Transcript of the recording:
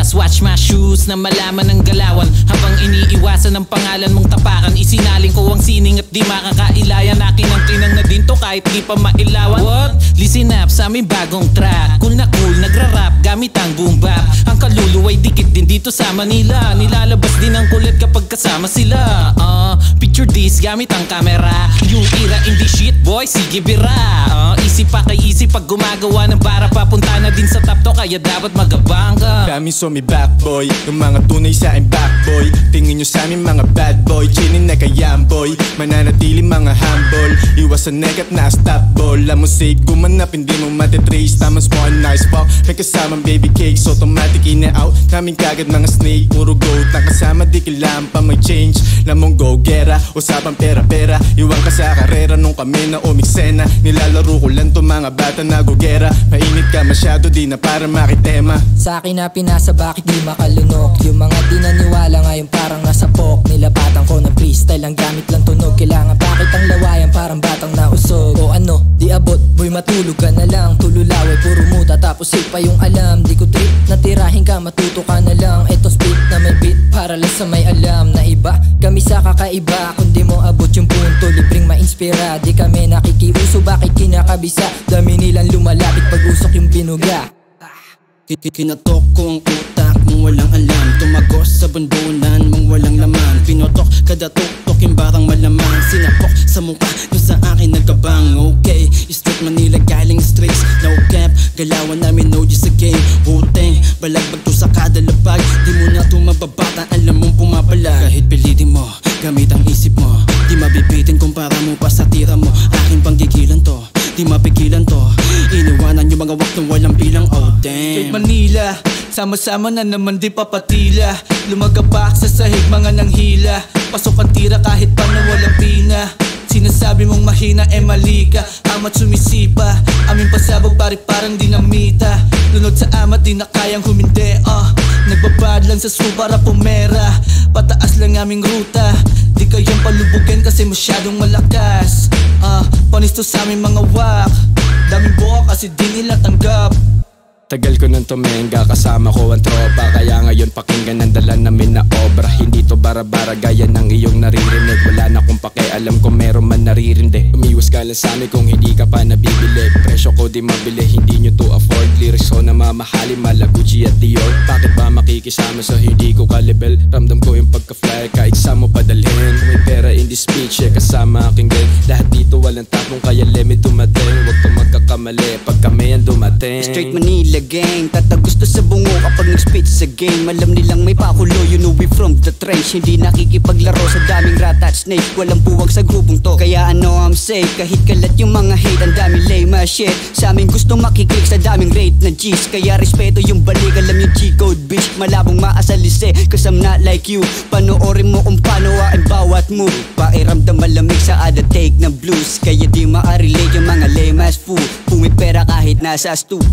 Must watch my shoes na malaman ng galawan. Habang iniiwasan ng pangalan mong tapakan, isinaling ko ang sining at di makakailayan. Akin ang kinang na din to kahit di pa mailawan. What? Listen up sa aming bagong track. Cool na cool, nagra-rap gamit ang boom bap. Ang kaluluway dikit din dito sa Manila. Nilalabas din ang kulit kapag kasama sila. Picture this gamit ang camera. Yung era in the shit boy, sige bira. Easy pa kay easy pag gumagawa ng bara. Papunta na din sa top to kaya dapat magabang ka. Kami so may back boy, yung mga tunay sa akin back boy. Tingin nyo sa amin mga bad boy, chinin na kayaan boy. Mananatili mga humble, iwasan negat na stop ball. Ang musik gumanap hindi mo matitrace. Tamang small nice pop, may kasamang baby cakes. Automatic in and out, namin kagad mga snake. Puro goat, ang kasama di kailangan pa mag-change. Lamong go gera, usapang pera-pera. Iwan ka sa karera nung kami na umiksena. Nilalaro ko lang to mga bata na gogera. Mainit ka masyado di na para makitema. Sa akin na pinasa bakit di makalunok. Yung mga di naniwala ngayon parang nasa pok. Nilapatan ko ng freestyle ang gamit lang tunog. Kailangan bakit ang lawayan parang batang nausog. O ano, di abot, boy matulog ka na lang. Tululaway, puro muta tapos safe pa yung alam. Di ko trip na tirahin ka, matuto ka na lang. Eto spit na may beat para lang sa may alam na iba. Kami sa kakaiba, kung di mo abot yung punto libreng ma-inspira. Di kami nakikiuso, bakit kinakabisa? Dami nilang lumalapit pag usok yung binuga. Kinatok ko ang utak mong walang alam. Tumagos sa bundunan mong walang laman. Pinotok kada tuktok yung barang malaman. Sinapok sa mukha kung sa akin nagkabang. Okay, straight Manila galing streets. No cap, galawan namin no sa game. Huteng, balagbag to sa kada lapag. Di mo na to mababata, alam mong pumapalag. Kahit pilitin mo, gamit ang isip mo. Di mabibitin kumpara mo pa sa tira mo. Akin pang gigilan to, di mapigilan to. Iniwanan yung mga wak na walang bilang. Oh damn, Manila, sama-sama na naman di papatila. Lumagapak sa sahig mga nanghila. Pasok ang tira kahit pa na walang pina. Sinasabi mong mahina mali ka. Amat sumisipa, aming pasabog pare parang dinamita. Lunod sa amat di na kayang humindi. Nagbabad lang sa school para pumera. Pataas lang aming ruta, di kayang palubugan kasi masyadong malakas. Panis to sa aming mga wak. Daming buka kasi di nila tanggap. Tagal ko nang tumenga, kasama ko ang tropa. Kaya ngayon pakinggan ang dala namin na obra. Hindi to bara-bara gaya ng iyong naririnig. Wala na kung pakialam kung meron man naririndi. Umiwas ka lang sa amin kung hindi ka pa nabibili. Presyo ko di mabili, hindi nyo to afford. Lyrics ko na mamahali, mala Gucci at Dior. Bakit ba makikisama sa hindi ko kalibel? Ramdam ko yung pagka-fly, kahit saan mo padalhin. Kung may pera in this speech, kasama aking girl. Lahat dito walang tapong kaya lemit tumating. Huwag kang magkakamali pag kami ang dumating. Straight Manila gang, tatagusto sa bungo kapag nag-spit sa game. Alam nilang may pakulo, you know we from the trench. Hindi nakikipaglaro sa daming rat at snake. Walang buwag sa grupong to, kaya ano I'm safe. Kahit kalat yung mga hate, ang daming lame as shit. Sa amin gusto makiklik sa daming rate na G's. Kaya respeto yung balik, alam yung G-code bitch. Malabong maasalise, cause I'm not like you. Panoorin mo kung paano ang bawat move. Pairamdam malamig sa ada take ng blues. Kaya di ma-relate yung mga lame as fool. Pumipera kahit nasa stu.